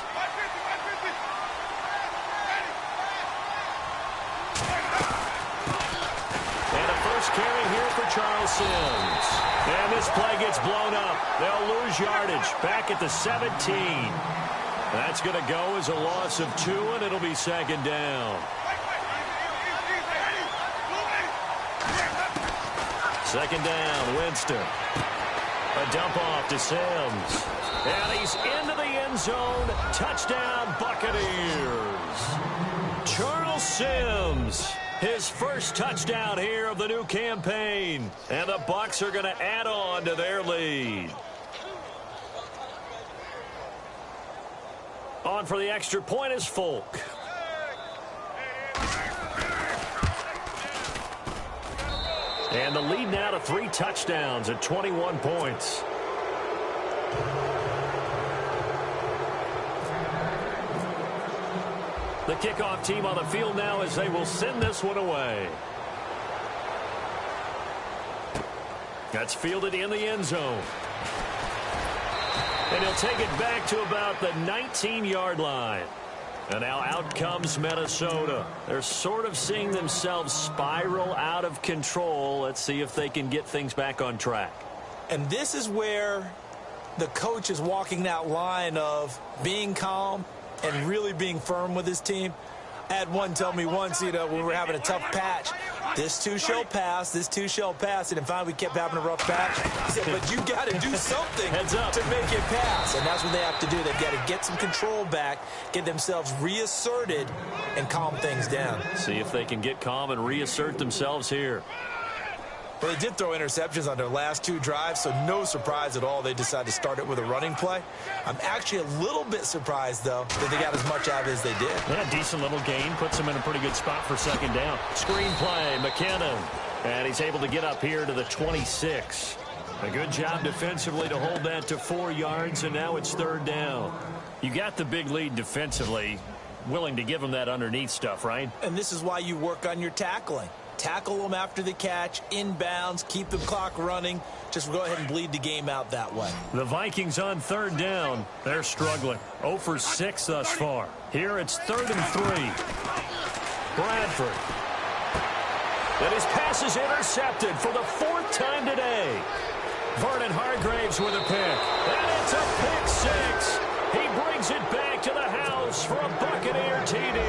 And a first carry here for Charles Sims. And this play gets blown up. They'll lose lose yardage. Back at the 17. That's going to go as a loss of 2, and it'll be second down. Second down, Winston. A dump off to Sims. And he's into the end zone. Touchdown, Buccaneers. Charles Sims, his first touchdown here of the new campaign. And the Bucs are going to add on to their lead. On for the extra point is Folk. And the lead now to 3 touchdowns at 21 points. The kickoff team on the field now as they will send this one away. That's fielded in the end zone. And he'll take it back to about the 19-yard line. And now out comes Minnesota. They're sort of seeing themselves spiral out of control. Let's see if they can get things back on track. And this is where the coach is walking that line of being calm and really being firm with his team. I had one tell me once, when we were having a tough patch, this too shall pass, this too shall pass. And finally we kept having a rough patch. He said, but you got to do something Heads up to make it pass. And that's what they have to do. They've got to get some control back, get themselves reasserted, and calm things down. See if they can get calm and reassert themselves here. Well, they did throw interceptions on their last 2 drives, so no surprise at all they decided to start it with a running play. I'm actually a little bit surprised, though, that they got as much out of it as they did. Yeah, decent little gain. Puts them in a pretty good spot for second down. Screen play, McKinnon. And he's able to get up here to the 26. A good job defensively to hold that to 4 yards, and now it's third down. You got the big lead defensively. Willing to give them that underneath stuff, right? And this is why you work on your tackling. Tackle them after the catch, inbounds, keep the clock running. Just go ahead and bleed the game out that way. The Vikings on third down. They're struggling. 0 for 6 thus far. Here it's 3rd and 3. Bradford. And his pass is intercepted for the 4th time today. Vernon Hargraves with a pick. And it's a pick 6. He brings it back to the house for a Buccaneer TD.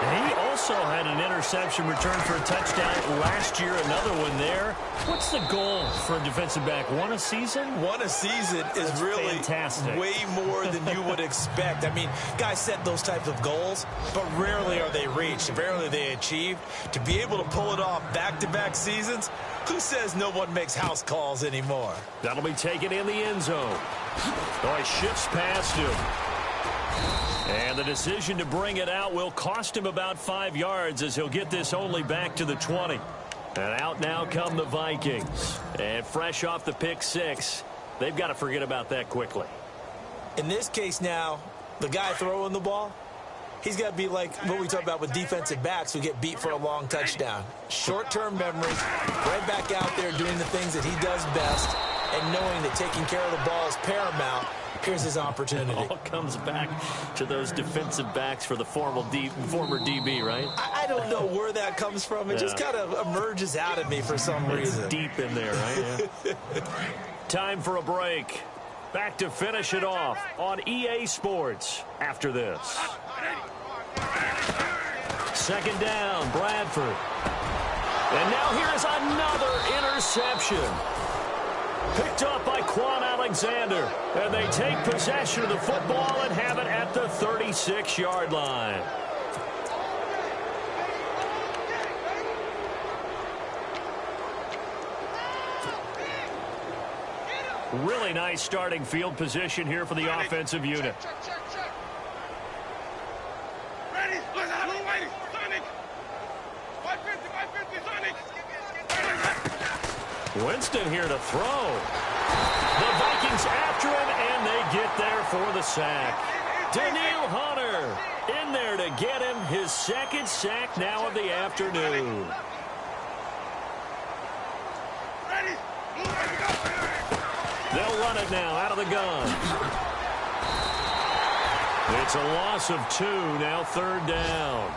He also had an interception return for a touchdown last year, another one there. What's the goal for a defensive back? 1 a season? 1 a season is really fantastic. Way more than you would expect. I mean, guys set those types of goals, but rarely are they reached, rarely are they achieved. To be able to pull it off back-to-back seasons, who says no one makes house calls anymore? That'll be taken in the end zone. Oh, he shifts past him. And the decision to bring it out will cost him about 5 yards as he'll get this only back to the 20. And out now come the Vikings. And fresh off the pick 6, they've got to forget about that quickly. In this case now, the guy throwing the ball, he's got to be like what we talk about with defensive backs who get beat for a long touchdown. Short-term memory, right back out there doing the things that he does best, and knowing that taking care of the ball is paramount. Here's his opportunity. It all comes back to those defensive backs for the former DB, right? I don't know where that comes from. It just kind of emerges out of me for some reason. Deep in there, right? Yeah. Time for a break. Back to finish it off on EA Sports after this. Second down, Bradford. And now here's another interception. Picked up by Quan Alexander. And they take possession of the football and have it at the 36-yard line. Really nice starting field position here for the offensive unit. Ready? Sonic! 550, Sonic! Winston here to throw. The Vikings after him, and they get there for the sack. Daniil Hunter in there to get him his second sack now of the afternoon. Ready? They'll run it now out of the gun. It's a loss of 2, now third down.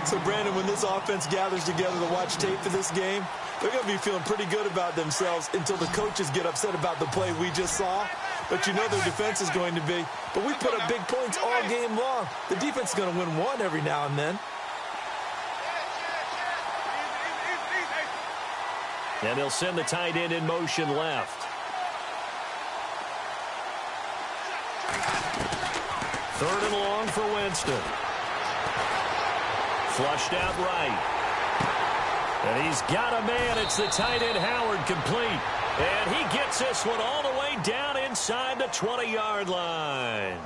So, Brandon, when this offense gathers together to watch tape for this game, they're going to be feeling pretty good about themselves until the coaches get upset about the play we just saw. But you know their defense is going to be. But we put up big points all game long. The defense is going to win one every now and then. And they'll send the tight end in motion left. Third and long for Winston. Flushed out right. And he's got a man. It's the tight end Howard complete. And he gets this one all the way down inside the 20-yard line.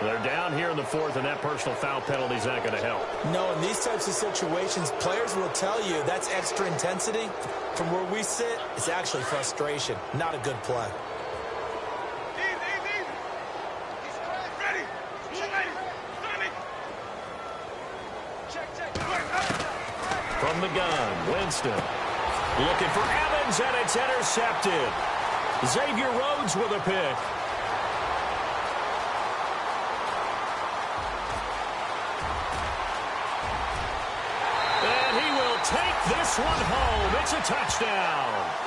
They're down here in the fourth, and that personal foul penalty is not going to help. No, in these types of situations, players will tell you that's extra intensity. From where we sit, it's actually frustration. Not a good play. From the gun, Winston looking for Evans, and it's intercepted. Xavier Rhodes with a pick. And he will take this one home. It's a touchdown.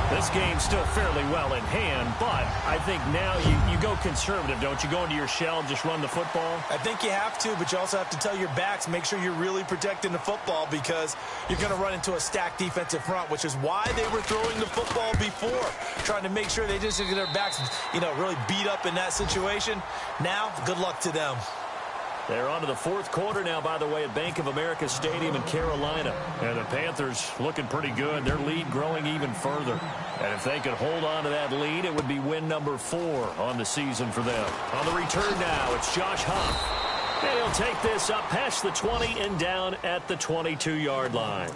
This game's still fairly well in hand, but I think now you go conservative, don't you? Go into your shell and just run the football? I think you have to, but you also have to tell your backs, make sure you're really protecting the football because you're going to run into a stacked defensive front, which is why they were throwing the football before, trying to make sure they just get their backs, really beat up in that situation. Now, good luck to them. They're on to the fourth quarter now, by the way, at Bank of America Stadium in Carolina. And the Panthers looking pretty good. Their lead growing even further. And if they could hold on to that lead, it would be win number 4 on the season for them. On the return now, it's Josh Huff. And he'll take this up past the 20 and down at the 22-yard line.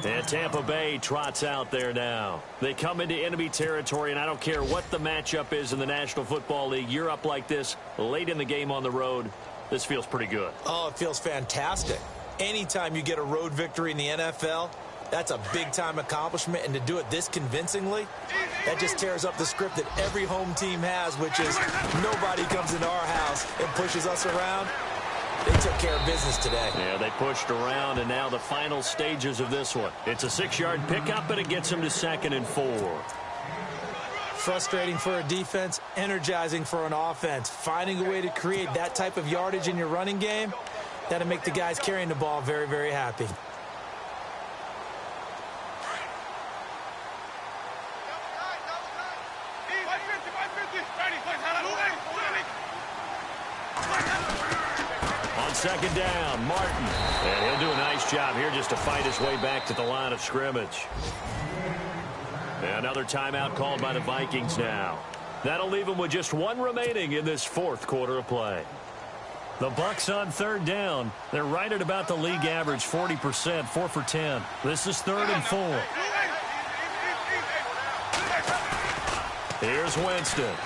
And Tampa Bay trots out there now. They come into enemy territory, and I don't care what the matchup is in the National Football League. You're up like this late in the game on the road. This feels pretty good. Oh, it feels fantastic. Anytime you get a road victory in the NFL, that's a big-time accomplishment. And to do it this convincingly, that just tears up the script that every home team has, which is nobody comes into our house and pushes us around. They took care of business today. Yeah, they pushed around, and now the final stages of this one. It's a 6-yard pickup, and it gets them to 2nd and 4. Frustrating for a defense, energizing for an offense. Finding a way to create that type of yardage in your running game, that'll make the guys carrying the ball very, very happy. On 2nd down, Martin. And he'll do a nice job here just to fight his way back to the line of scrimmage. Another timeout called by the Vikings now. That'll leave them with just 1 remaining in this 4th quarter of play. The Bucs on 3rd down. They're right at about the league average, 40%, 4 for 10. This is 3rd and 4. Here's Winston.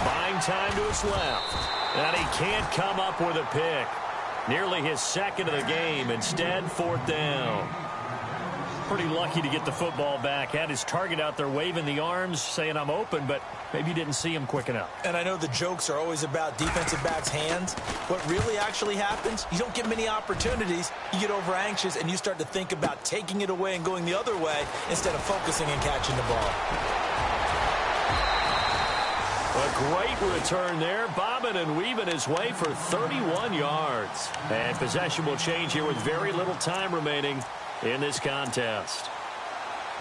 Buying time to his left. And he can't come up with a pick. Nearly his 2nd of the game. Instead, 4th down. Pretty lucky to get the football back. Had his target out there waving the arms, saying I'm open, but maybe you didn't see him quick enough. And I know the jokes are always about defensive backs' hands. What really actually happens, you don't get many opportunities. You get over anxious, and you start to think about taking it away and going the other way instead of focusing and catching the ball. A great return there, bobbing and weaving his way for 31 yards. And possession will change here with very little time remaining in this contest.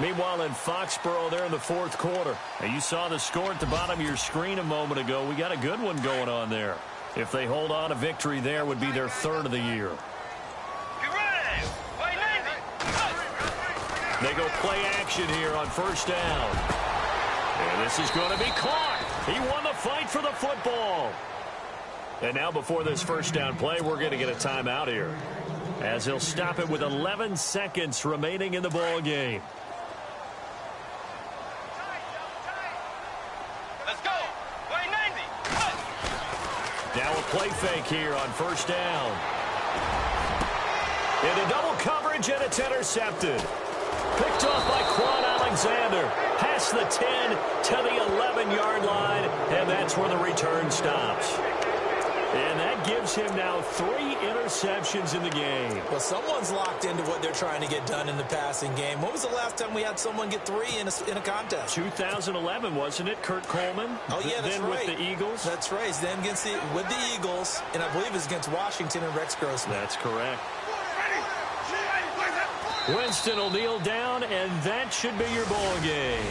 Meanwhile, in Foxborough, they're in the 4th quarter. Now, you saw the score at the bottom of your screen a moment ago. We got a good one going on there. If they hold on, a victory there would be their 3rd of the year. They go play action here on 1st down. And this is going to be caught. He won the fight for the football. And now before this 1st down play, we're going to get a timeout here, as he'll stop it with 11 seconds remaining in the ball game. Let's go. Play 90. Now a play fake here on 1st down. Into double coverage, and it's intercepted. Picked off by Quan Alexander. Past the 10 to the 11-yard line, and that's where the return stops. And that gives him now 3 interceptions in the game. Well, someone's locked into what they're trying to get done in the passing game. When was the last time we had someone get 3 in a contest? 2011, wasn't it? Kurt Coleman? Oh, yeah, that's then right. With the Eagles? That's right. Then with the Eagles, and I believe it's against Washington and Rex Grossman. That's correct. Winston will kneel down, and that should be your ball game.